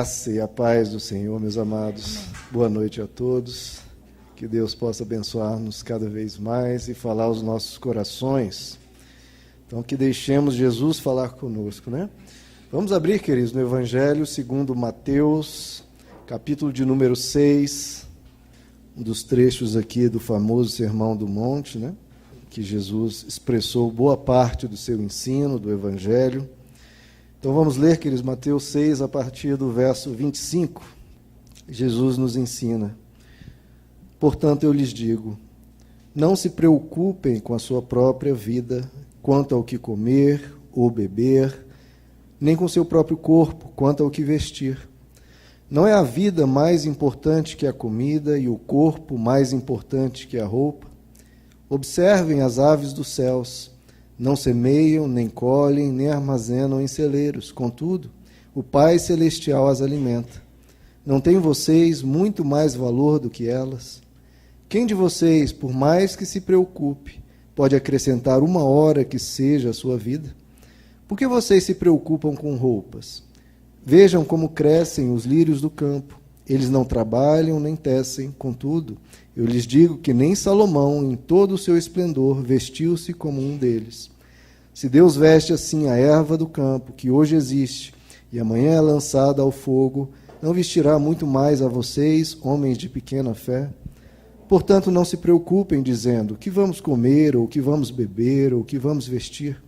Graça e a paz do Senhor, meus amados. Boa noite a todos. Que Deus possa abençoar-nos cada vez mais e falar aos nossos corações. Então, que deixemos Jesus falar conosco, né? Vamos abrir, queridos, no Evangelho segundo Mateus, capítulo de número 6, um dos trechos aqui do famoso Sermão do Monte, né? Que Jesus expressou boa parte do seu ensino, do Evangelho. Então vamos ler, queridos, Mateus 6, a partir do verso 25. Jesus nos ensina: portanto, eu lhes digo, não se preocupem com a sua própria vida, quanto ao que comer ou beber, nem com seu próprio corpo, quanto ao que vestir. Não é a vida mais importante que a comida e o corpo mais importante que a roupa? Observem as aves dos céus. Não semeiam, nem colhem, nem armazenam em celeiros. Contudo, o Pai Celestial as alimenta. Não têm vocês muito mais valor do que elas? Quem de vocês, por mais que se preocupe, pode acrescentar uma hora que seja a sua vida? Por que vocês se preocupam com roupas? Vejam como crescem os lírios do campo. Eles não trabalham nem tecem. Contudo, eu lhes digo que nem Salomão, em todo o seu esplendor, vestiu-se como um deles. Se Deus veste assim a erva do campo, que hoje existe, e amanhã é lançada ao fogo, não vestirá muito mais a vocês, homens de pequena fé? Portanto, não se preocupem, dizendo, o que vamos comer, ou o que vamos beber, ou o que vamos vestir?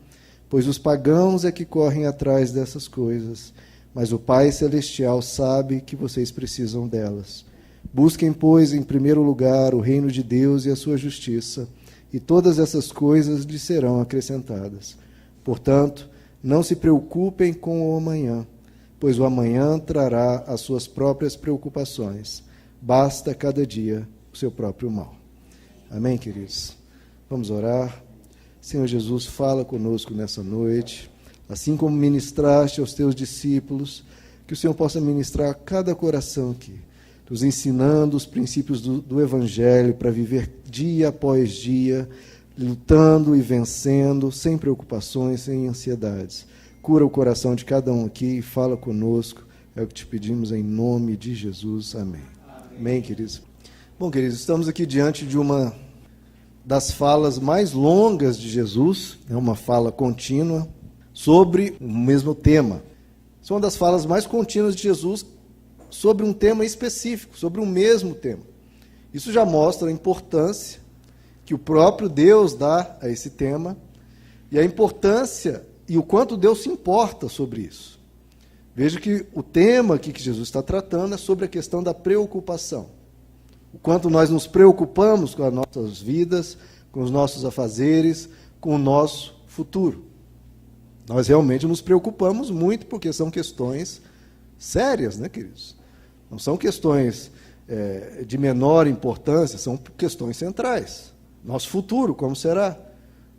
Pois os pagãos é que correm atrás dessas coisas, mas o Pai Celestial sabe que vocês precisam delas. Busquem, pois, em primeiro lugar o reino de Deus e a sua justiça, e todas essas coisas lhes serão acrescentadas. Portanto, não se preocupem com o amanhã, pois o amanhã trará as suas próprias preocupações. Basta cada dia o seu próprio mal. Amém, queridos? Vamos orar. Senhor Jesus, fala conosco nessa noite, assim como ministraste aos teus discípulos, que o Senhor possa ministrar a cada coração aqui, nos ensinando os princípios do Evangelho para viver dia após dia, lutando e vencendo, sem preocupações, sem ansiedades. Cura o coração de cada um aqui e fala conosco. É o que te pedimos em nome de Jesus. Amém. Amém, queridos. Bom, queridos, estamos aqui diante de uma das falas mais longas de Jesus, é uma fala contínua sobre o mesmo tema. São uma das falas mais contínuas de Jesus sobre um tema específico, sobre o mesmo tema. Isso já mostra a importância que o próprio Deus dá a esse tema e a importância e o quanto Deus se importa sobre isso. Veja que o tema aqui que Jesus está tratando é sobre a questão da preocupação. O quanto nós nos preocupamos com as nossas vidas, com os nossos afazeres, com o nosso futuro. Nós realmente nos preocupamos muito porque são questões sérias, né, queridos? Não são questões de menor importância, são questões centrais. Nosso futuro, como será?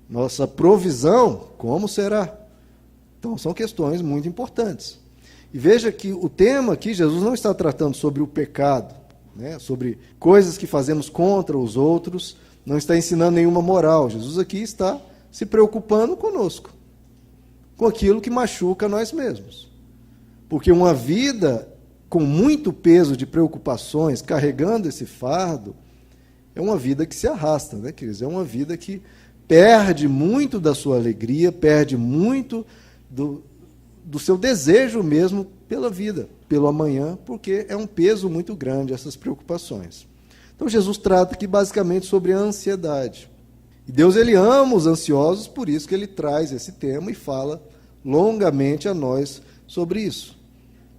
Nossa provisão, como será? Então, são questões muito importantes. E veja que o tema aqui, Jesus não está tratando sobre o pecado, né, sobre coisas que fazemos contra os outros, não está ensinando nenhuma moral. Jesus aqui está se preocupando conosco, com aquilo que machuca nós mesmos. Porque uma vida com muito peso de preocupações, carregando esse fardo, é uma vida que se arrasta, né, queridos? É uma vida que perde muito da sua alegria, perde muito do seu desejo mesmo pela vida, pelo amanhã, porque é um peso muito grande essas preocupações. Então Jesus trata aqui basicamente sobre a ansiedade. E Deus, ele ama os ansiosos, por isso que ele traz esse tema e fala longamente a nós sobre isso.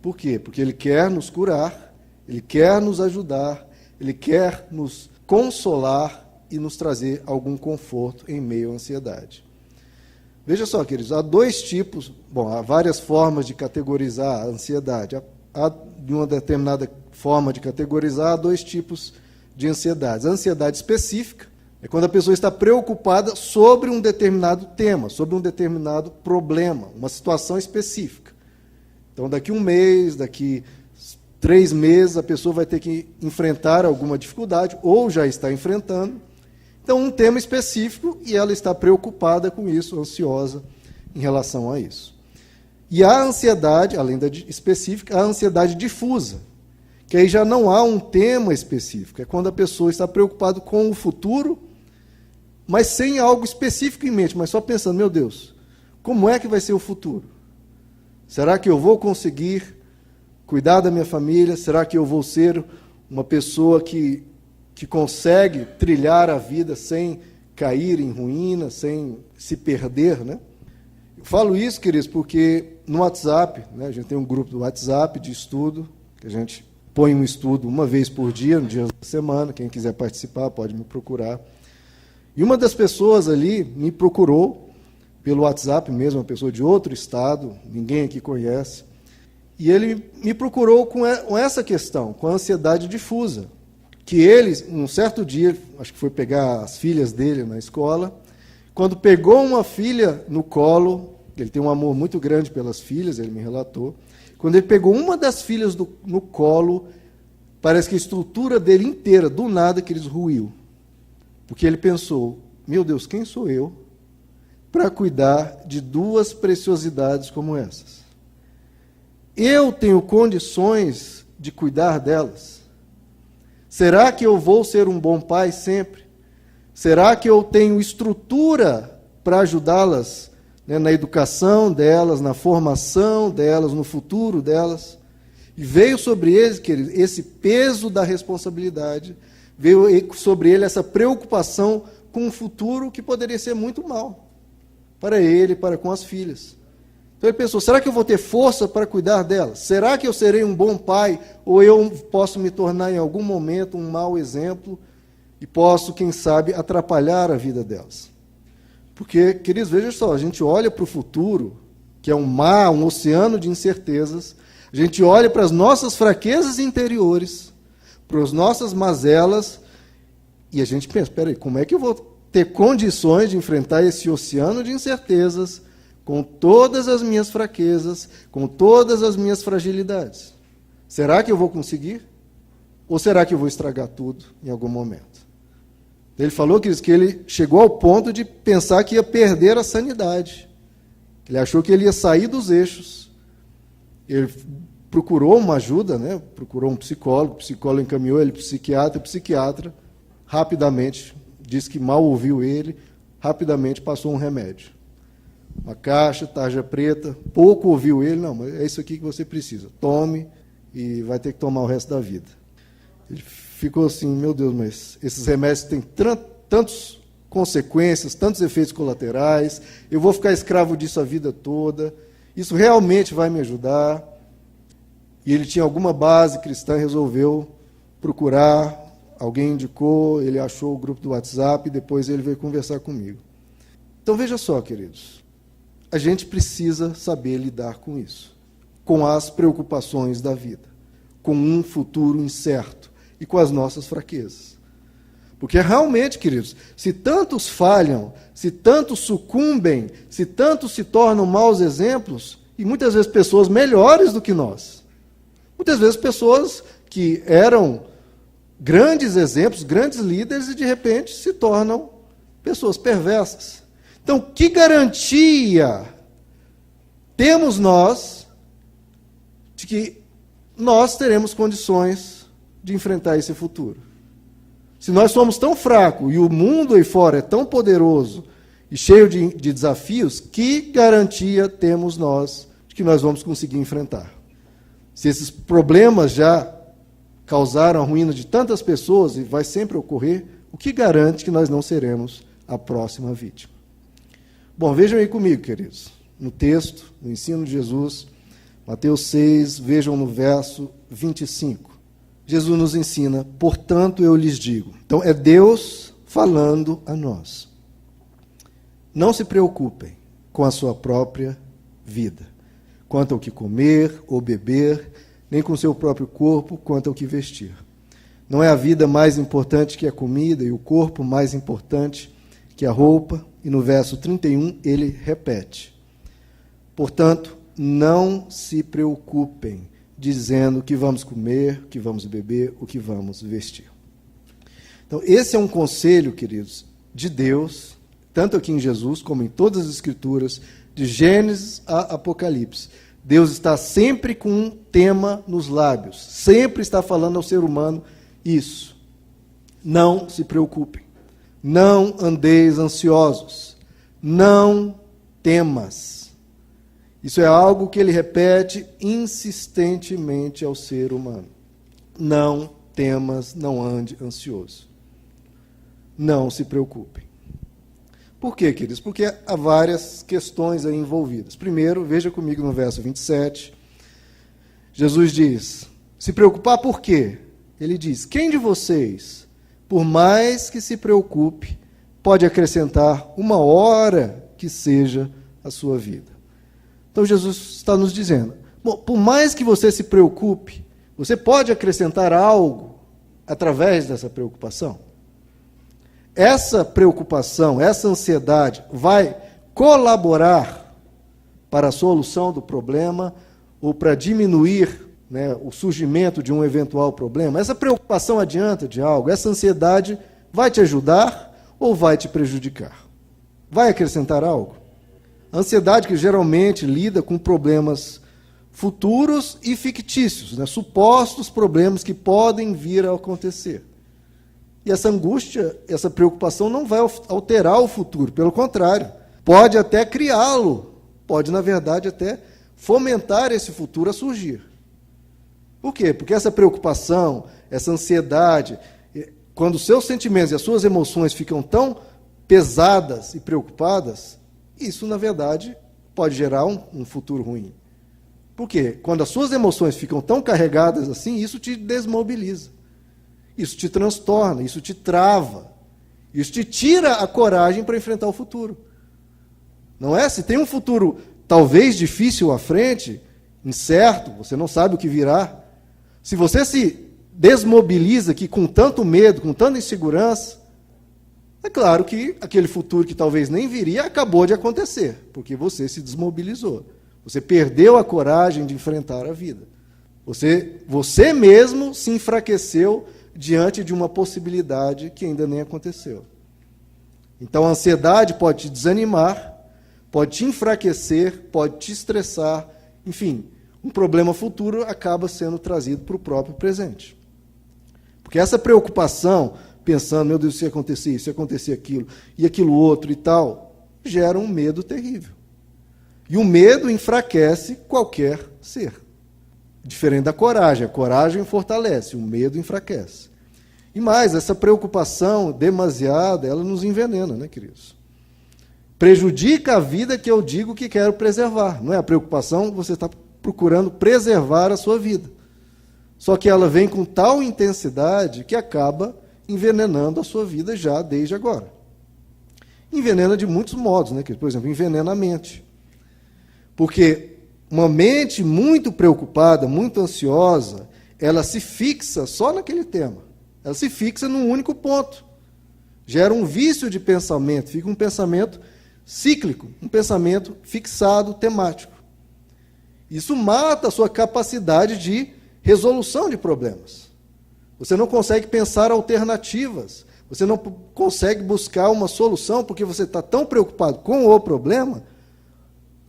Por quê? Porque ele quer nos curar, ele quer nos ajudar, ele quer nos consolar e nos trazer algum conforto em meio à ansiedade. Veja só, queridos, há dois tipos, há várias formas de categorizar a ansiedade. Há de uma determinada forma de categorizar, há dois tipos de ansiedades. A ansiedade específica é quando a pessoa está preocupada sobre um determinado tema, sobre um determinado problema, uma situação específica. Então, daqui um mês, daqui 3 meses, a pessoa vai ter que enfrentar alguma dificuldade, ou já está enfrentando. Então, um tema específico, e ela está preocupada com isso, ansiosa em relação a isso. E a ansiedade, além da específica, a ansiedade difusa, que aí já não há um tema específico, é quando a pessoa está preocupada com o futuro, mas sem algo específico em mente, mas só pensando, meu Deus, como é que vai ser o futuro? Será que eu vou conseguir cuidar da minha família? Será que eu vou ser uma pessoa que consegue trilhar a vida sem cair em ruína, sem se perder, né? Eu falo isso, queridos, porque no WhatsApp, né, a gente tem um grupo do WhatsApp de estudo, que a gente põe um estudo uma vez por dia, no dia da semana, quem quiser participar pode me procurar. E uma das pessoas ali me procurou pelo WhatsApp mesmo, uma pessoa de outro estado, ninguém aqui conhece, e ele me procurou com essa questão, com a ansiedade difusa, que ele, um certo dia, acho que foi pegar as filhas dele na escola, quando pegou uma filha no colo, ele tem um amor muito grande pelas filhas, ele me relatou, quando ele pegou uma das filhas no colo, parece que a estrutura dele inteira, do nada, que eles ruiu. Porque ele pensou, meu Deus, quem sou eu para cuidar de duas preciosidades como essas? Eu tenho condições de cuidar delas? Será que eu vou ser um bom pai sempre? Será que eu tenho estrutura para ajudá-las, né, na educação delas, na formação delas, no futuro delas? E veio sobre eles, querido, esse peso da responsabilidade, veio sobre ele essa preocupação com um futuro que poderia ser muito mal para ele e para com as filhas. Então ele pensou, será que eu vou ter força para cuidar delas? Será que eu serei um bom pai? Ou eu posso me tornar em algum momento um mau exemplo e posso, quem sabe, atrapalhar a vida delas? Porque, queridos, veja só, a gente olha para o futuro, que é um mar, um oceano de incertezas, a gente olha para as nossas fraquezas interiores, para as nossas mazelas, e a gente pensa, espera aí, como é que eu vou ter condições de enfrentar esse oceano de incertezas com todas as minhas fraquezas, com todas as minhas fragilidades? Será que eu vou conseguir? Ou será que eu vou estragar tudo em algum momento? Ele falou que ele chegou ao ponto de pensar que ia perder a sanidade. Ele achou que ele ia sair dos eixos. Ele procurou uma ajuda, né? Procurou um psicólogo, o psicólogo encaminhou ele para o psiquiatra rapidamente disse que mal ouviu ele, rapidamente passou um remédio. Uma caixa, tarja preta, pouco ouviu ele, não, mas é isso aqui que você precisa, tome e vai ter que tomar o resto da vida. Ele ficou assim, meu Deus, mas esses remédios têm tantas consequências, tantos efeitos colaterais, eu vou ficar escravo disso a vida toda, isso realmente vai me ajudar? E ele tinha alguma base cristã, resolveu procurar, alguém indicou, ele achou o grupo do WhatsApp e depois ele veio conversar comigo. Então veja só, queridos, a gente precisa saber lidar com isso, com as preocupações da vida, com um futuro incerto e com as nossas fraquezas. Porque realmente, queridos, se tantos falham, se tantos sucumbem, se tantos se tornam maus exemplos, e muitas vezes pessoas melhores do que nós, muitas vezes pessoas que eram grandes exemplos, grandes líderes, e de repente se tornam pessoas perversas. Então, que garantia temos nós de que nós teremos condições de enfrentar esse futuro? Se nós somos tão fracos e o mundo aí fora é tão poderoso e cheio de desafios, que garantia temos nós de que nós vamos conseguir enfrentar? Se esses problemas já causaram a ruína de tantas pessoas e vai sempre ocorrer, o que garante que nós não seremos a próxima vítima? Bom, vejam aí comigo, queridos, no texto, no ensino de Jesus, Mateus 6, vejam no verso 25. Jesus nos ensina, portanto eu lhes digo. Então é Deus falando a nós. Não se preocupem com a sua própria vida, quanto ao que comer ou beber, nem com o seu próprio corpo, quanto ao que vestir. Não é a vida mais importante que a comida e o corpo mais importante que a roupa? E no verso 31 ele repete, portanto, não se preocupem dizendo o que vamos comer, o que vamos beber, o que vamos vestir. Então, esse é um conselho, queridos, de Deus, tanto aqui em Jesus, como em todas as Escrituras, de Gênesis a Apocalipse. Deus está sempre com um tema nos lábios, sempre está falando ao ser humano isso. Não se preocupem, não andeis ansiosos, não temas. Isso é algo que ele repete insistentemente ao ser humano. Não temas, não ande ansioso. Não se preocupem. Por quê, queridos? Porque há várias questões aí envolvidas. Primeiro, veja comigo no verso 27. Jesus diz, se preocupar por quê? Ele diz, quem de vocês, por mais que se preocupe, pode acrescentar uma hora que seja a sua vida? Então Jesus está nos dizendo, bom, por mais que você se preocupe, você pode acrescentar algo através dessa preocupação? Essa preocupação, essa ansiedade vai colaborar para a solução do problema ou para diminuir, né, o surgimento de um eventual problema? Essa preocupação adianta de algo? Essa ansiedade vai te ajudar ou vai te prejudicar? Vai acrescentar algo? A ansiedade que geralmente lida com problemas futuros e fictícios, né, supostos problemas que podem vir a acontecer. E essa angústia, essa preocupação não vai alterar o futuro, pelo contrário, pode até criá-lo, pode, na verdade, até fomentar esse futuro a surgir. Por quê? Porque essa preocupação, essa ansiedade, quando os seus sentimentos e as suas emoções ficam tão pesadas e preocupadas, isso, na verdade, pode gerar um futuro ruim. Por quê? Quando as suas emoções ficam tão carregadas assim, isso te desmobiliza. Isso te transtorna, isso te trava, isso te tira a coragem para enfrentar o futuro. Não é? Se tem um futuro talvez difícil à frente, incerto, você não sabe o que virá, se você se desmobiliza aqui com tanto medo, com tanta insegurança, é claro que aquele futuro que talvez nem viria acabou de acontecer, porque você se desmobilizou. Você perdeu a coragem de enfrentar a vida. Você mesmo se enfraqueceu diante de uma possibilidade que ainda nem aconteceu. Então a ansiedade pode te desanimar, pode te enfraquecer, pode te estressar, enfim, um problema futuro acaba sendo trazido para o próprio presente. Porque essa preocupação, pensando, meu Deus, se acontecer isso, se acontecer aquilo, e aquilo outro e tal, gera um medo terrível. E o medo enfraquece qualquer ser. Diferente da coragem. A coragem fortalece, o medo enfraquece. E mais, essa preocupação demasiada, ela nos envenena, né, queridos? Prejudica a vida que eu digo que quero preservar. Não é a preocupação, você está procurando preservar a sua vida. Só que ela vem com tal intensidade que acaba envenenando a sua vida já desde agora. Envenena de muitos modos, né, querido? Por exemplo, envenena a mente. Porque uma mente muito preocupada, muito ansiosa, ela se fixa só naquele tema. Ela se fixa num único ponto. Gera um vício de pensamento, fica um pensamento cíclico, um pensamento fixado, temático. Isso mata a sua capacidade de resolução de problemas. Você não consegue pensar alternativas, você não consegue buscar uma solução porque você está tão preocupado com o problema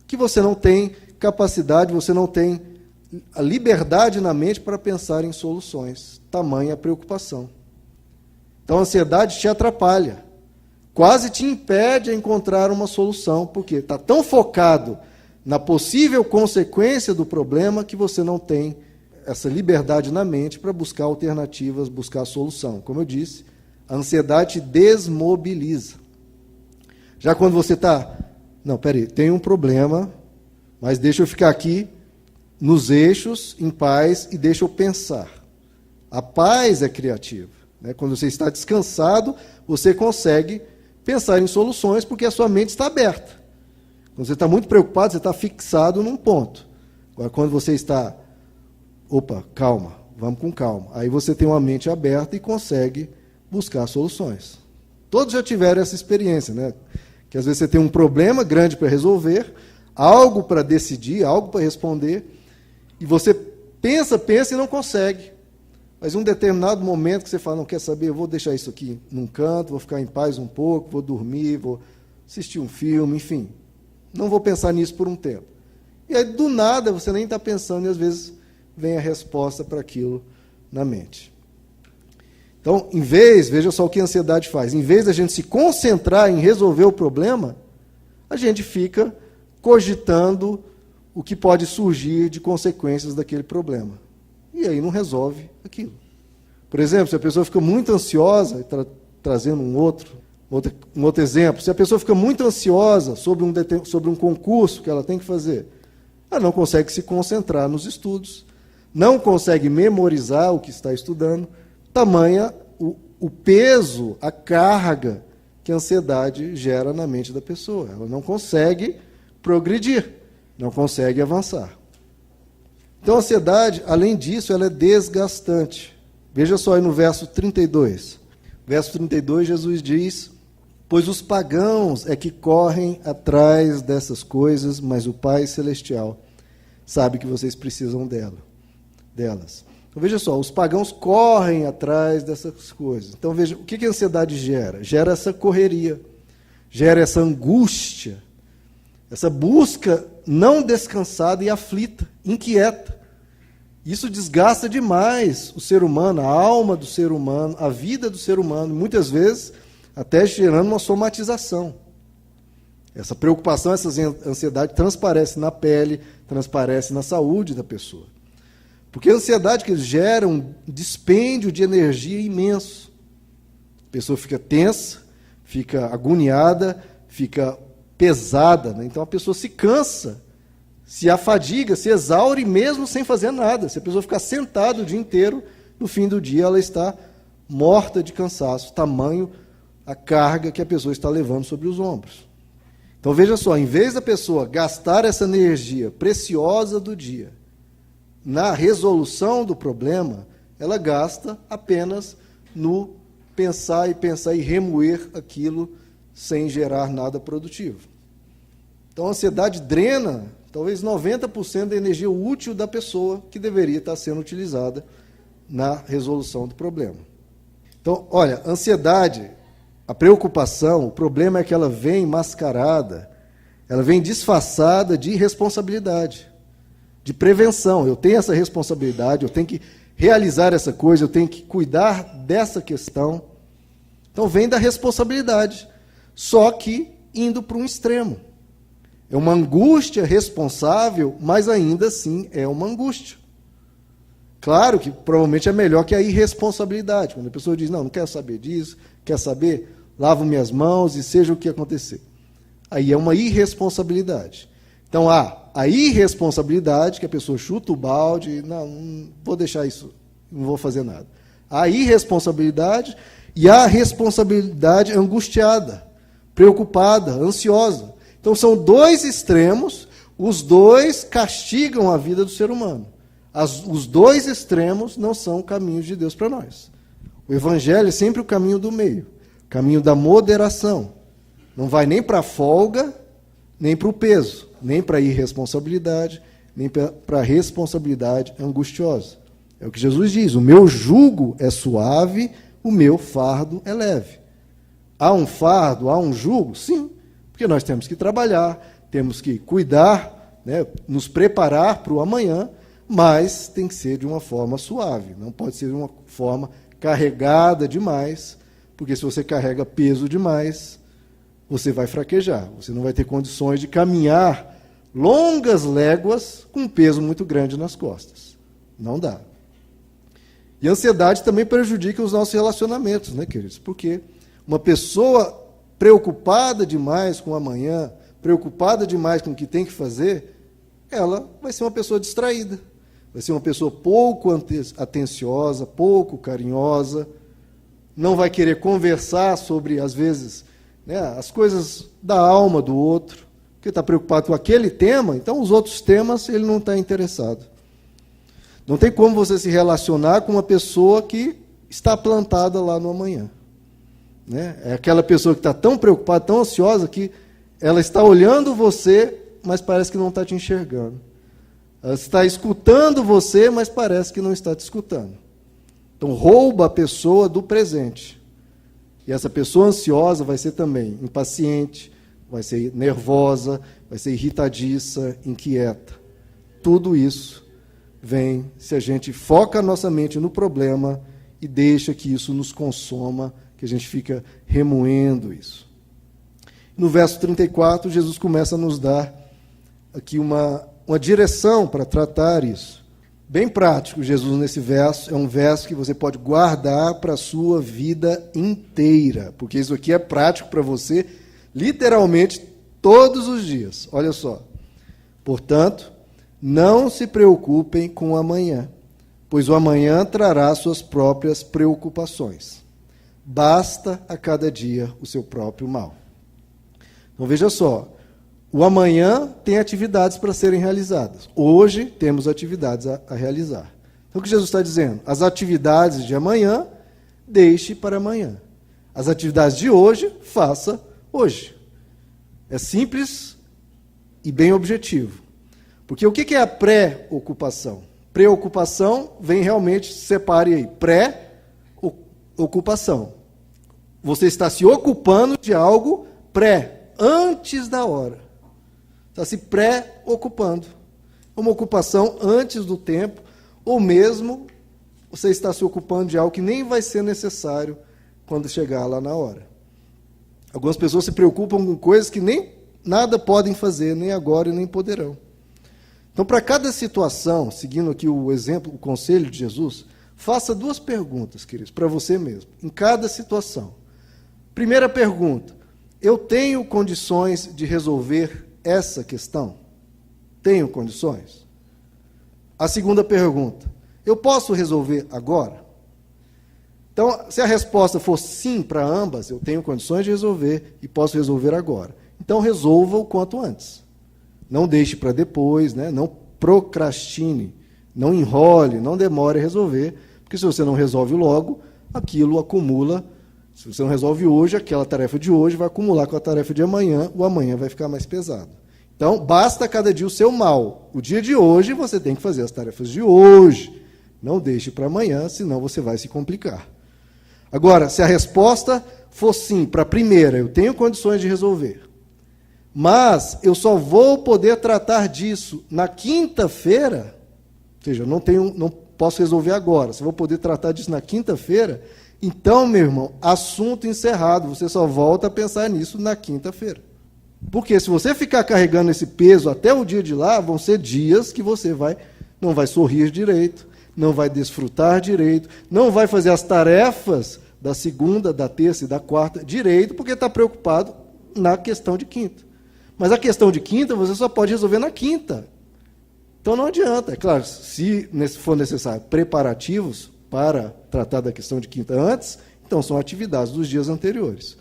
que você não tem capacidade, você não tem a liberdade na mente para pensar em soluções. Tamanha a preocupação. Então a ansiedade te atrapalha, quase te impede a encontrar uma solução, porque está tão focado na possível consequência do problema que você não tem essa liberdade na mente para buscar alternativas, buscar solução. Como eu disse, a ansiedade te desmobiliza. Já quando você está, não, peraí, tem um problema, mas deixa eu ficar aqui nos eixos, em paz, e deixa eu pensar. A paz é criativa. Né? Quando você está descansado, você consegue pensar em soluções, porque a sua mente está aberta. Quando você está muito preocupado, você está fixado num ponto. Agora, quando você está, opa, calma, vamos com calma. Aí você tem uma mente aberta e consegue buscar soluções. Todos já tiveram essa experiência, né? Que às vezes você tem um problema grande para resolver, algo para decidir, algo para responder, e você pensa e não consegue. Mas em um determinado momento que você fala, não quer saber, eu vou deixar isso aqui num canto, vou ficar em paz um pouco, vou dormir, vou assistir um filme, enfim. Não vou pensar nisso por um tempo. E aí, do nada, você nem está pensando e, às vezes, vem a resposta para aquilo na mente. Então, veja só o que a ansiedade faz. Em vez da gente se concentrar em resolver o problema, a gente fica cogitando o que pode surgir de consequências daquele problema. E aí não resolve aquilo. Por exemplo, se a pessoa fica muito ansiosa, trazendo um outro exemplo, se a pessoa fica muito ansiosa sobre um concurso que ela tem que fazer, ela não consegue se concentrar nos estudos, não consegue memorizar o que está estudando, tamanha o peso, a carga que a ansiedade gera na mente da pessoa. Ela não consegue progredir, não consegue avançar. Então, a ansiedade, além disso, ela é desgastante. Veja só aí no verso 32. Verso 32, Jesus diz: pois os pagãos é que correm atrás dessas coisas, mas o Pai Celestial sabe que vocês precisam delas. Então, veja só, os pagãos correm atrás dessas coisas. Então, veja, o que a ansiedade gera? Gera essa correria, gera essa angústia, essa busca não descansada e aflita, inquieta. Isso desgasta demais o ser humano, a alma do ser humano, a vida do ser humano, muitas vezes até gerando uma somatização. Essa preocupação, essa ansiedade transparece na pele, transparece na saúde da pessoa. Porque a ansiedade que gera um dispêndio de energia imenso. A pessoa fica tensa, fica agoniada, fica pesada, né? Então a pessoa se cansa, se afadiga, se exaure mesmo sem fazer nada. Se a pessoa ficar sentada o dia inteiro, no fim do dia ela está morta de cansaço, tamanho a carga que a pessoa está levando sobre os ombros. Então veja só, em vez da pessoa gastar essa energia preciosa do dia na resolução do problema, ela gasta apenas no pensar e remoer aquilo sem gerar nada produtivo. Então a ansiedade drena talvez 90% da energia útil da pessoa que deveria estar sendo utilizada na resolução do problema. Então, olha, a ansiedade, a preocupação, o problema é que ela vem mascarada, ela vem disfarçada de irresponsabilidade, de prevenção. Eu tenho essa responsabilidade, eu tenho que realizar essa coisa, eu tenho que cuidar dessa questão. Então, vem da responsabilidade, só que indo para um extremo. É uma angústia responsável, mas ainda assim é uma angústia. Claro que provavelmente é melhor que a irresponsabilidade. Quando a pessoa diz, não quero saber disso, quer saber, lavo minhas mãos e seja o que acontecer. Aí é uma irresponsabilidade. Então, a irresponsabilidade, que a pessoa chuta o balde, não vou deixar isso, não vou fazer nada. A irresponsabilidade e a responsabilidade angustiada, preocupada, ansiosa. Então, são dois extremos, os dois castigam a vida do ser humano. Os dois extremos não são caminhos de Deus para nós. O Evangelho é sempre o caminho do meio, o caminho da moderação. Não vai nem para a folga, nem para o peso, nem para a irresponsabilidade, nem para a responsabilidade angustiosa. É o que Jesus diz, o meu jugo é suave, o meu fardo é leve. Há um fardo, há um jugo? Sim. Porque nós temos que trabalhar, temos que cuidar, né, nos preparar para o amanhã, mas tem que ser de uma forma suave, não pode ser de uma forma carregada demais, porque se você carrega peso demais, você vai fraquejar, você não vai ter condições de caminhar longas léguas com um peso muito grande nas costas. Não dá. E a ansiedade também prejudica os nossos relacionamentos, né, queridos? Porque uma pessoa preocupada demais com o amanhã, preocupada demais com o que tem que fazer, ela vai ser uma pessoa distraída, vai ser uma pessoa pouco atenciosa, pouco carinhosa, não vai querer conversar sobre, às vezes, né, as coisas da alma do outro, porque está preocupado com aquele tema, então os outros temas ele não está interessado. Não tem como você se relacionar com uma pessoa que está plantada lá no amanhã. Né? É aquela pessoa que está tão preocupada, tão ansiosa, que ela está olhando você, mas parece que não está te enxergando. Ela está escutando você, mas parece que não está te escutando. Então, rouba a pessoa do presente. E essa pessoa ansiosa vai ser também impaciente, vai ser nervosa, vai ser irritadiça, inquieta. Tudo isso vem se a gente foca a nossa mente no problema e deixa que isso nos consoma, que a gente fica remoendo isso. No verso 34, Jesus começa a nos dar aqui uma direção para tratar isso. Bem prático, Jesus, nesse verso, é um verso que você pode guardar para a sua vida inteira, porque isso aqui é prático para você, literalmente, todos os dias. Olha só. Portanto, não se preocupem com o amanhã, pois o amanhã trará suas próprias preocupações. Basta a cada dia o seu próprio mal. Então, veja só. O amanhã tem atividades para serem realizadas. Hoje temos atividades a realizar. Então, o que Jesus está dizendo? As atividades de amanhã, deixe para amanhã. As atividades de hoje, faça hoje. É simples e bem objetivo. Porque o que é a pré-ocupação? Preocupação vem realmente, separe aí, pré-ocupação. Você está se ocupando de algo antes da hora. Está se pré-ocupando. Uma ocupação antes do tempo, ou mesmo você está se ocupando de algo que nem vai ser necessário quando chegar lá na hora. Algumas pessoas se preocupam com coisas que nem nada podem fazer, nem agora e nem poderão. Então, para cada situação, seguindo aqui o exemplo, o conselho de Jesus, faça 2 perguntas, queridos, para você mesmo, em cada situação. Primeira pergunta: eu tenho condições de resolver essa questão? Tenho condições? A segunda pergunta: eu posso resolver agora? Então, se a resposta for sim para ambas, eu tenho condições de resolver e posso resolver agora. Então, resolva o quanto antes. Não deixe para depois, né? Não procrastine, não enrole, não demore a resolver, porque se você não resolve logo, aquilo acumula. Se você não resolve hoje, aquela tarefa de hoje vai acumular com a tarefa de amanhã, o amanhã vai ficar mais pesado. Então, basta cada dia o seu mal. O dia de hoje, você tem que fazer as tarefas de hoje. Não deixe para amanhã, senão você vai se complicar. Agora, se a resposta for sim para a primeira, eu tenho condições de resolver, mas eu só vou poder tratar disso na quinta-feira, ou seja, eu não posso resolver agora, só vou poder tratar disso na quinta-feira, então, meu irmão, assunto encerrado, você só volta a pensar nisso na quinta-feira. Porque se você ficar carregando esse peso até o dia de lá, vão ser dias que você não vai sorrir direito, não vai desfrutar direito, não vai fazer as tarefas da segunda, da terça e da quarta direito, porque está preocupado na questão de quinta. Mas a questão de quinta você só pode resolver na quinta. Então não adianta. É claro, se for necessário preparativos para tratar da questão de quinta antes, então são atividades dos dias anteriores.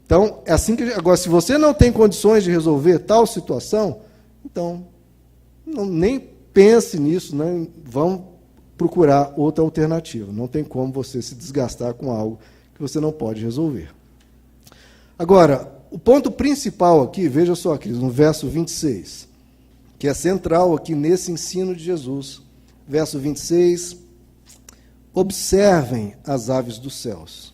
Então, é assim que... Agora, se você não tem condições de resolver tal situação, então, nem pense nisso, né? Vamos procurar outra alternativa. Não tem como você se desgastar com algo que você não pode resolver. Agora, o ponto principal aqui, veja só, queridos, no verso 26, que é central aqui nesse ensino de Jesus. Verso 26, observem as aves dos céus.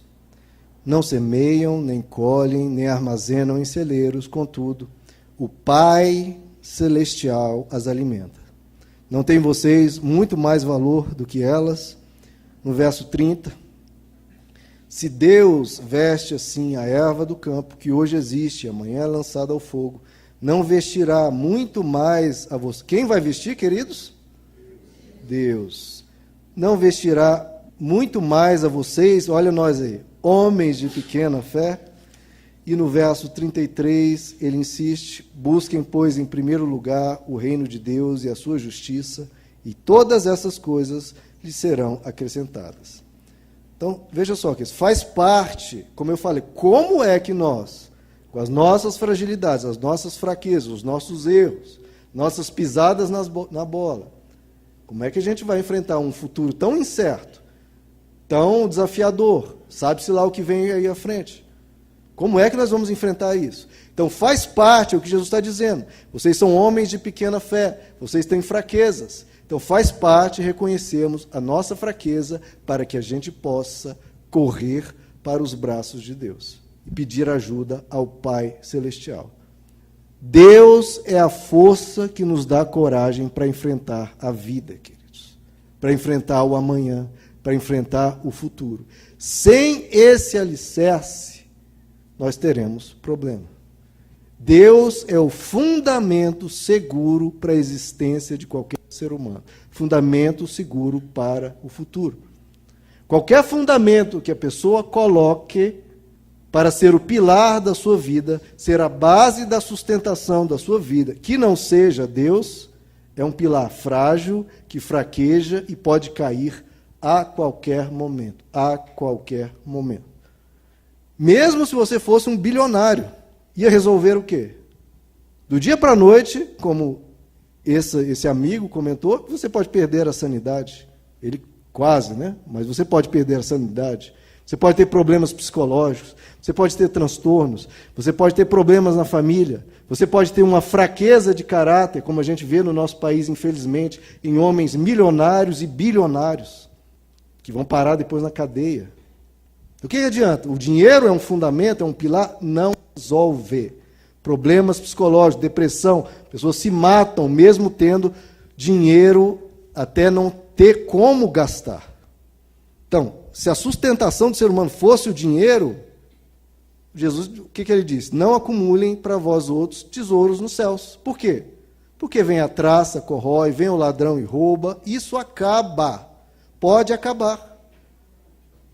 Não semeiam, nem colhem, nem armazenam em celeiros, contudo, o Pai Celestial as alimenta. Não tem vocês muito mais valor do que elas? No verso 30, se Deus veste assim a erva do campo, que hoje existe, amanhã é lançada ao fogo, não vestirá muito mais a vocês. Quem vai vestir, queridos? Deus. Não vestirá muito mais a vocês, olha nós aí, homens de pequena fé. E no verso 33, ele insiste, busquem, pois, em primeiro lugar o reino de Deus e a sua justiça, e todas essas coisas lhes serão acrescentadas. Então, veja só que isso faz parte, como eu falei, como é que nós, com as nossas fragilidades, as nossas fraquezas, os nossos erros, nossas pisadas na bola, como é que a gente vai enfrentar um futuro tão incerto, tão desafiador, sabe-se lá o que vem aí à frente? Como é que nós vamos enfrentar isso? Então, faz parte, é o que Jesus está dizendo. Vocês são homens de pequena fé, vocês têm fraquezas. Então, faz parte reconhecermos a nossa fraqueza para que a gente possa correr para os braços de Deus. e pedir ajuda ao Pai Celestial. Deus é a força que nos dá coragem para enfrentar a vida, queridos, para enfrentar o amanhã, para enfrentar o futuro. Sem esse alicerce, nós teremos problema. Deus é o fundamento seguro para a existência de qualquer ser humano. Fundamento seguro para o futuro. Qualquer fundamento que a pessoa coloque para ser o pilar da sua vida, ser a base da sustentação da sua vida, que não seja Deus, é um pilar frágil, que fraqueja e pode cair a qualquer momento. A qualquer momento. Mesmo se você fosse um bilionário, ia resolver o quê? Do dia para a noite, como esse amigo comentou, você pode perder a sanidade. Ele quase, né? Mas você pode perder a sanidade. Você pode ter problemas psicológicos, você pode ter transtornos, você pode ter problemas na família, você pode ter uma fraqueza de caráter, como a gente vê no nosso país, infelizmente, em homens milionários e bilionários, que vão parar depois na cadeia. O que adianta? O dinheiro é um fundamento, é um pilar? Não resolve. Problemas psicológicos, depressão, pessoas se matam mesmo tendo dinheiro até não ter como gastar. Então, se a sustentação do ser humano fosse o dinheiro, Jesus, o que ele disse? Não acumulem para vós outros tesouros nos céus. Por quê? Porque vem a traça, corrói, vem o ladrão e rouba, isso acaba. Pode acabar.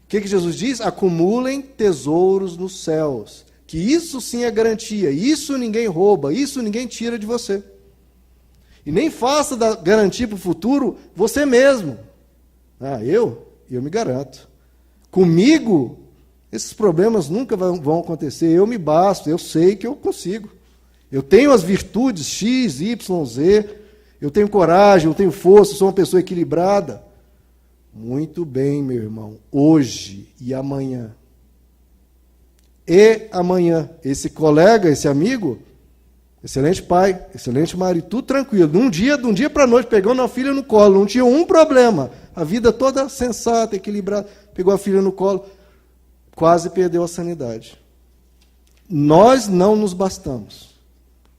O que Jesus diz? Acumulem tesouros nos céus. Que isso sim é garantia, isso ninguém rouba, isso ninguém tira de você. E nem faça da garantia para o futuro você mesmo. Eu me garanto. Comigo, esses problemas nunca vão acontecer. Eu me basto, eu sei que eu consigo. Eu tenho as virtudes X, Y, Z. Eu tenho coragem, eu tenho força, sou uma pessoa equilibrada. Muito bem, meu irmão. Hoje e amanhã. E amanhã. Esse colega, esse amigo, excelente pai, excelente marido, tudo tranquilo. De um dia para a noite, pegando a filha no colo, não tinha um problema. A vida toda sensata, equilibrada. Pegou a filha no colo, quase perdeu a sanidade. Nós não nos bastamos.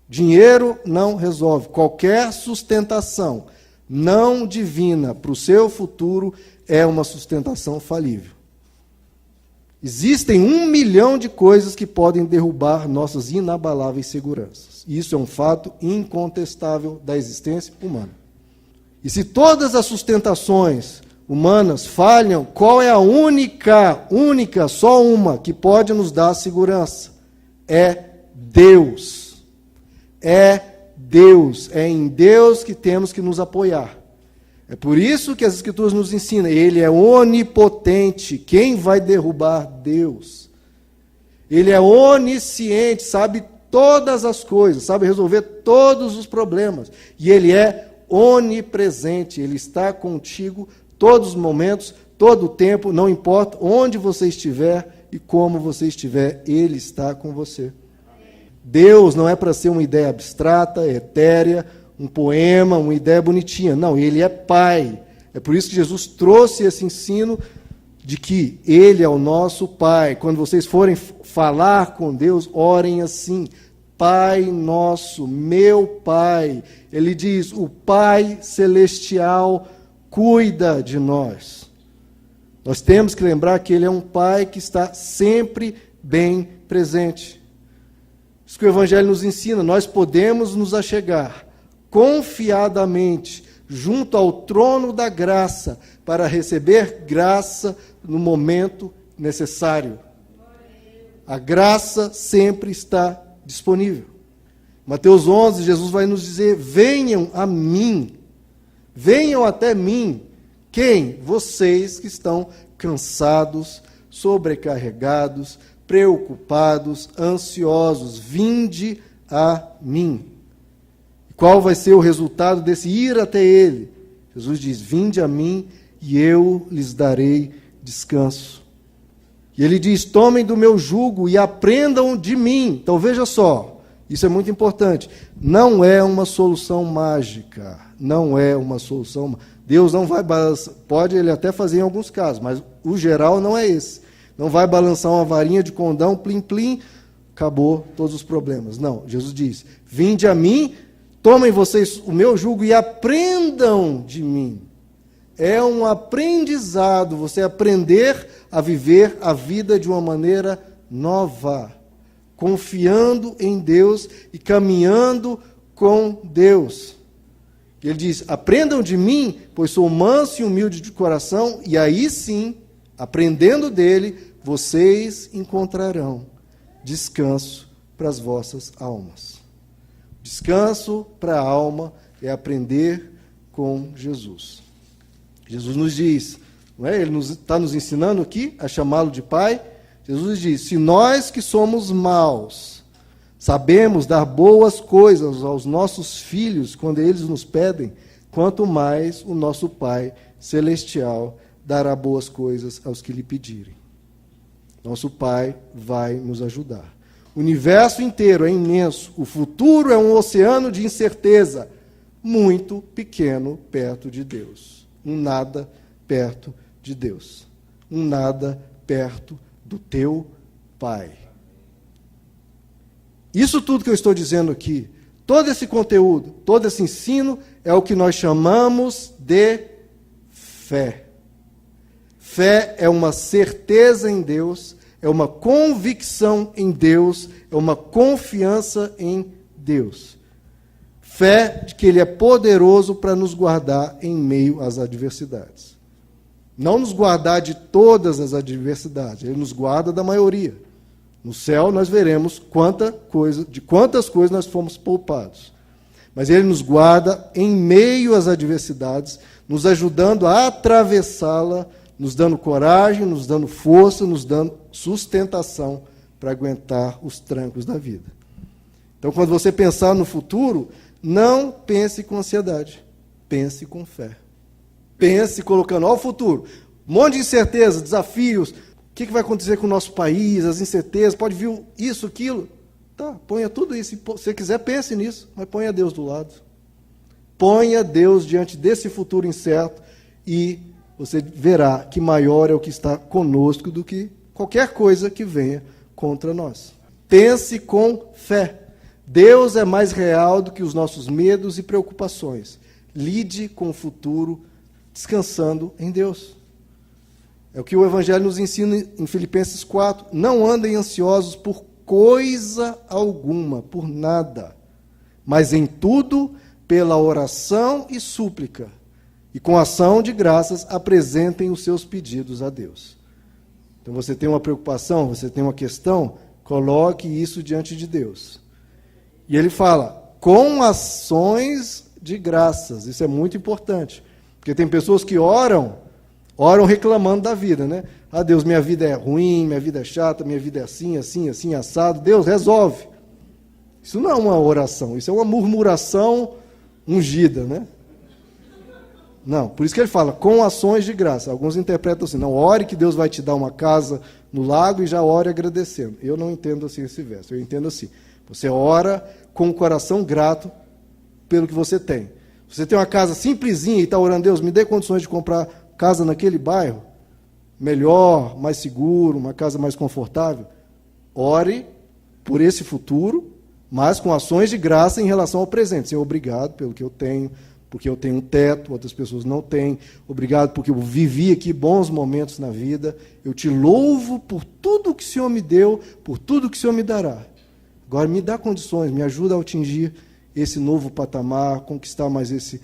Dinheiro não resolve. Qualquer sustentação não divina para o seu futuro é uma sustentação falível. Existem 1 milhão de coisas que podem derrubar nossas inabaláveis seguranças. Isso é um fato incontestável da existência humana. E se todas as sustentações humanas falham, qual é a única, só uma, que pode nos dar segurança? É Deus. É Deus. É em Deus que temos que nos apoiar. É por isso que as Escrituras nos ensinam, Ele é onipotente. Quem vai derrubar Deus? Ele é onisciente, sabe todas as coisas, sabe resolver todos os problemas. E Ele é onipresente, Ele está contigo todos os momentos, todo o tempo, não importa onde você estiver e como você estiver, Ele está com você. Deus não é para ser uma ideia abstrata, etérea, um poema, uma ideia bonitinha. Não, Ele é Pai. É por isso que Jesus trouxe esse ensino de que Ele é o nosso Pai. Quando vocês forem falar com Deus, orem assim: Pai nosso, meu Pai. Ele diz, o Pai Celestial cuida de nós. Nós temos que lembrar que Ele é um Pai que está sempre bem presente. Isso que o Evangelho nos ensina, nós podemos nos achegar confiadamente junto ao trono da graça para receber graça no momento necessário. A graça sempre está disponível. Mateus 11, Jesus vai nos dizer, venham a mim, venham até mim. Quem? Vocês que estão cansados, sobrecarregados, preocupados, ansiosos, vinde a mim. Qual vai ser o resultado desse ir até Ele? Jesus diz, vinde a mim e eu lhes darei descanso. E Ele diz, tomem do meu jugo e aprendam de mim. Então veja só, isso é muito importante. Não é uma solução mágica, não é uma solução. Deus não vai, pode Ele até fazer em alguns casos, mas o geral não é esse. Não vai balançar uma varinha de condão, plim-plim, acabou todos os problemas. Não, Jesus diz, vinde a mim, tomem vocês o meu jugo e aprendam de mim. É um aprendizado, você aprender a viver a vida de uma maneira nova, confiando em Deus e caminhando com Deus. Ele diz, aprendam de mim, pois sou manso e humilde de coração, e aí sim, aprendendo dele, vocês encontrarão descanso para as vossas almas. Descanso para a alma é aprender com Jesus. Jesus nos diz, não é? Ele está nos ensinando aqui a chamá-lo de Pai. Jesus diz, se nós que somos maus, sabemos dar boas coisas aos nossos filhos quando eles nos pedem, quanto mais o nosso Pai Celestial dará boas coisas aos que lhe pedirem. Nosso Pai vai nos ajudar. O universo inteiro é imenso, o futuro é um oceano de incerteza, muito pequeno perto de Deus. Um nada perto de Deus. Um nada perto do teu Pai. Isso tudo que eu estou dizendo aqui, todo esse conteúdo, todo esse ensino, é o que nós chamamos de fé. Fé é uma certeza em Deus, é uma convicção em Deus, é uma confiança em Deus. Fé de que Ele é poderoso para nos guardar em meio às adversidades. Não nos guardar de todas as adversidades, Ele nos guarda da maioria. No céu nós veremos de quantas coisas nós fomos poupados. Mas Ele nos guarda em meio às adversidades, nos ajudando a atravessá-la, nos dando coragem, nos dando força, nos dando sustentação para aguentar os trancos da vida. Então, quando você pensar no futuro, não pense com ansiedade, pense com fé. Pense colocando, ó, o futuro, um monte de incerteza, desafios, o que vai acontecer com o nosso país, as incertezas, pode vir isso, aquilo. Tá, ponha tudo isso, se você quiser, pense nisso, mas ponha Deus do lado. Ponha Deus diante desse futuro incerto e você verá que maior é o que está conosco do que qualquer coisa que venha contra nós. Pense com fé. Deus é mais real do que os nossos medos e preocupações. Lide com o futuro descansando em Deus. É o que o Evangelho nos ensina em Filipenses 4. Não andem ansiosos por coisa alguma, por nada, mas em tudo, pela oração e súplica, e com ação de graças, apresentem os seus pedidos a Deus. Então você tem uma preocupação, você tem uma questão, coloque isso diante de Deus. E ele fala, com ações de graças, isso é muito importante, porque tem pessoas que oram reclamando da vida, né? Ah, Deus, minha vida é ruim, minha vida é chata, minha vida é assim, assim, assim, assado. Deus, resolve. Isso não é uma oração, isso é uma murmuração ungida, né? Não, por isso que ele fala, com ações de graça. Alguns interpretam assim, não, ore que Deus vai te dar uma casa no lago e já ore agradecendo. Eu não entendo assim esse verso, eu entendo assim. Você ora com o coração grato pelo que você tem. Você tem uma casa simplesinha e está orando, Deus, me dê condições de comprar casa naquele bairro, melhor, mais seguro, uma casa mais confortável. Ore por esse futuro, mas com ações de graça em relação ao presente. Senhor, obrigado pelo que eu tenho, porque eu tenho um teto, outras pessoas não têm. Obrigado porque eu vivi aqui bons momentos na vida. Eu te louvo por tudo que o Senhor me deu, por tudo que o Senhor me dará. Agora me dá condições, me ajuda a atingir esse novo patamar, conquistar mais esse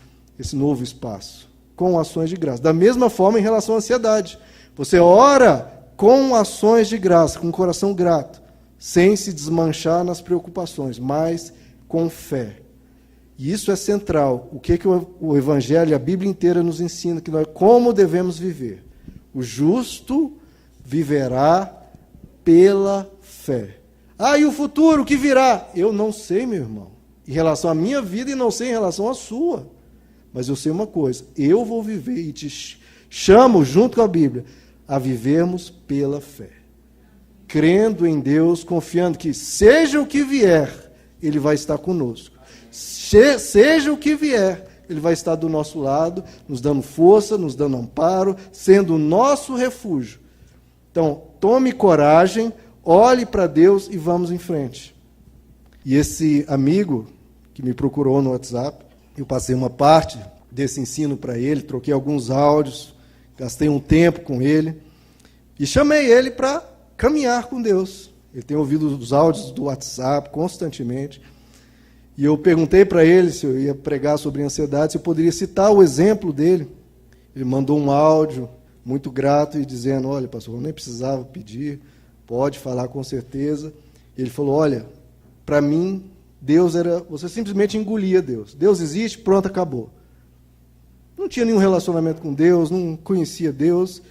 novo espaço, com ações de graça. Da mesma forma em relação à ansiedade. Você ora com ações de graça, com o coração grato, sem se desmanchar nas preocupações, mas com fé. E isso é central. O que o Evangelho, a Bíblia inteira nos ensina, que nós, como devemos viver. O justo viverá pela fé. Ah, e o futuro, o que virá? Eu não sei, meu irmão, em relação à minha vida e não sei em relação à sua. Mas eu sei uma coisa, eu vou viver e te chamo, junto com a Bíblia, a vivermos pela fé. Crendo em Deus, confiando que seja o que vier, Ele vai estar conosco. Seja o que vier, Ele vai estar do nosso lado, nos dando força, nos dando amparo, sendo o nosso refúgio. Então, tome coragem, olhe para Deus e vamos em frente. E esse amigo que me procurou no WhatsApp, eu passei uma parte desse ensino para ele, troquei alguns áudios, gastei um tempo com ele e chamei ele para caminhar com Deus. Ele tem ouvido os áudios do WhatsApp constantemente. E eu perguntei para ele se eu ia pregar sobre ansiedade, se eu poderia citar o exemplo dele. Ele mandou um áudio muito grato e dizendo, olha, pastor, eu nem precisava pedir, pode falar com certeza. E ele falou, olha, para mim, Deus era... Você simplesmente engolia Deus. Deus existe, pronto, acabou. Não tinha nenhum relacionamento com Deus, não conhecia Deus.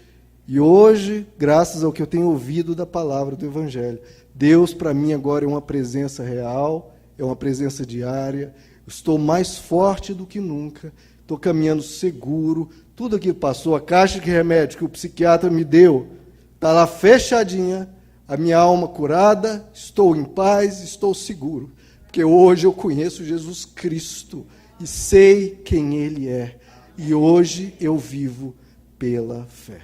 E hoje, graças ao que eu tenho ouvido da palavra do Evangelho, Deus para mim agora é uma presença real, é uma presença diária. Estou mais forte do que nunca, estou caminhando seguro. Tudo aquilo passou, a caixa de remédio que o psiquiatra me deu, está lá fechadinha, a minha alma curada, estou em paz, estou seguro. Porque hoje eu conheço Jesus Cristo e sei quem Ele é. E hoje eu vivo pela fé.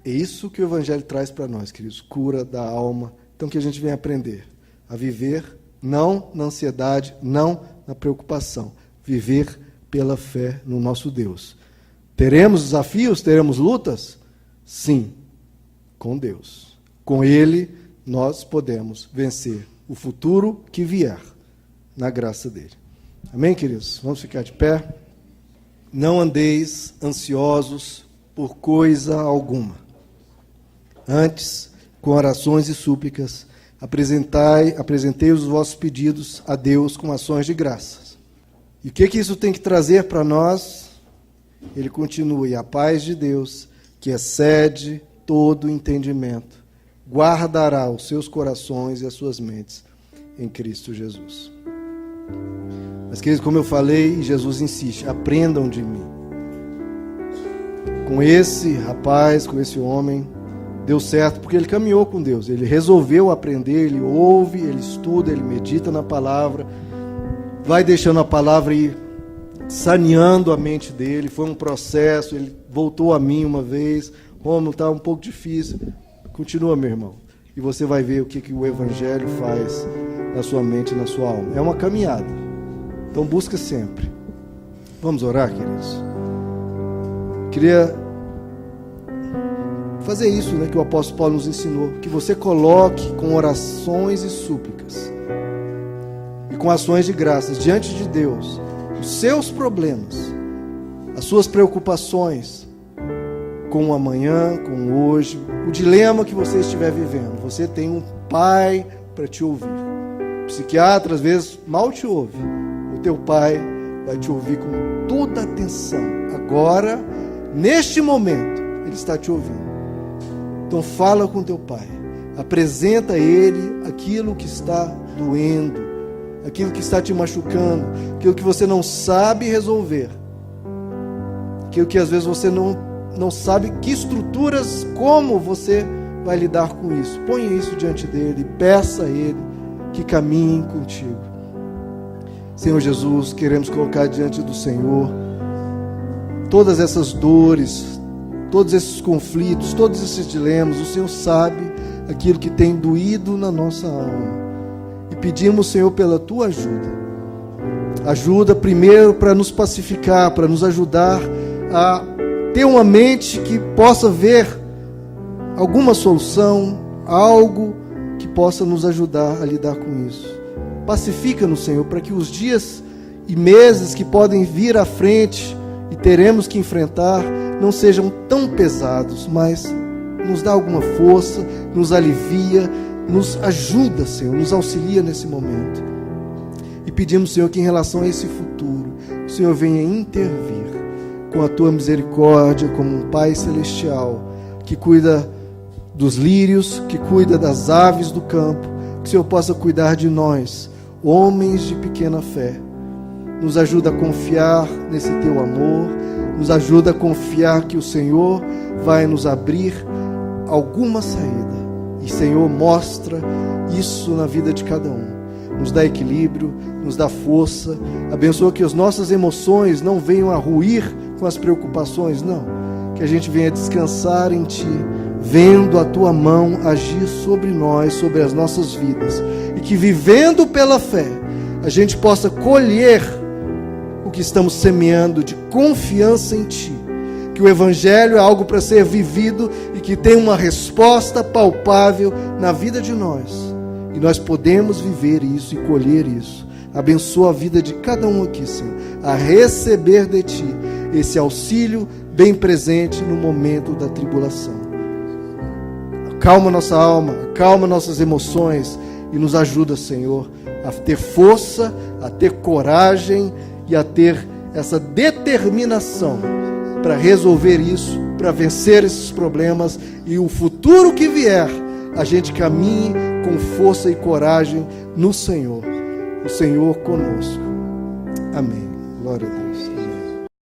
É isso que o Evangelho traz para nós, queridos, cura da alma. Então, que a gente venha aprender a viver não na ansiedade, não na preocupação, viver pela fé no nosso Deus. Teremos desafios, teremos lutas? Sim, com Deus. Com Ele, nós podemos vencer o futuro que vier, na graça dEle. Amém, queridos? Vamos ficar de pé. Não andeis ansiosos por coisa alguma. Antes, com orações e súplicas, apresentei os vossos pedidos a Deus com ações de graças. E o que isso tem que trazer para nós? Ele continua, e a paz de Deus, que excede todo entendimento, guardará os seus corações e as suas mentes em Cristo Jesus. Mas, queridos, como eu falei, Jesus insiste, aprendam de mim. Com esse rapaz, com esse homem, deu certo porque ele caminhou com Deus, ele resolveu aprender, ele ouve, ele estuda, ele medita na palavra, vai deixando a palavra ir saneando a mente dele. Foi um processo, ele voltou a mim uma vez, Romulo, está um pouco difícil, continua, meu irmão, e você vai ver o que o Evangelho faz na sua mente e na sua alma. É uma caminhada, então busca sempre. Vamos orar, queridos? Queria fazer isso, que o apóstolo Paulo nos ensinou, que você coloque com orações e súplicas e com ações de graças diante de Deus os seus problemas, as suas preocupações com o amanhã, com o hoje, o dilema que você estiver vivendo. Você tem um pai para te ouvir. O psiquiatra às vezes mal te ouve, o teu pai vai te ouvir com toda atenção. Agora, neste momento, ele está te ouvindo. Então fala com teu pai, apresenta a ele aquilo que está doendo, aquilo que está te machucando, aquilo que você não sabe resolver, aquilo que às vezes você não sabe que estruturas, como você vai lidar com isso. Ponha isso diante dele, peça a ele que caminhe contigo. Senhor Jesus, queremos colocar diante do Senhor todas essas dores, todos esses conflitos, todos esses dilemas. O Senhor sabe aquilo que tem doído na nossa alma. E pedimos, Senhor, pela Tua ajuda. Ajuda primeiro para nos pacificar, para nos ajudar a ter uma mente que possa ver alguma solução, algo que possa nos ajudar a lidar com isso. Pacifica-nos, Senhor, para que os dias e meses que podem vir à frente e teremos que enfrentar não sejam tão pesados, mas nos dá alguma força, nos alivia, nos ajuda, Senhor, nos auxilia nesse momento. E pedimos, Senhor, que em relação a esse futuro, o Senhor venha intervir com a Tua misericórdia, como um Pai celestial, que cuida dos lírios, que cuida das aves do campo, que o Senhor possa cuidar de nós, homens de pequena fé. Nos ajuda a confiar nesse Teu amor, nos ajuda a confiar que o Senhor vai nos abrir alguma saída. E, Senhor, mostra isso na vida de cada um. Nos dá equilíbrio, nos dá força. Abençoa que as nossas emoções não venham a ruir com as preocupações, não. que a gente venha descansar em Ti, vendo a Tua mão agir sobre nós, sobre as nossas vidas, e que vivendo pela fé, a gente possa colher o que estamos semeando de confiança em Ti, que o Evangelho é algo para ser vivido e que tem uma resposta palpável na vida de nós, e nós podemos viver isso e colher isso. Abençoa a vida de cada um aqui, Senhor, a receber de Ti esse auxílio bem presente no momento da tribulação. Acalma nossa alma, acalma nossas emoções e nos ajuda, Senhor, a ter força, a ter coragem e a ter essa determinação para resolver isso, para vencer esses problemas, e o futuro que vier, a gente caminhe com força e coragem no Senhor, o Senhor conosco. Amém. Glória a Deus.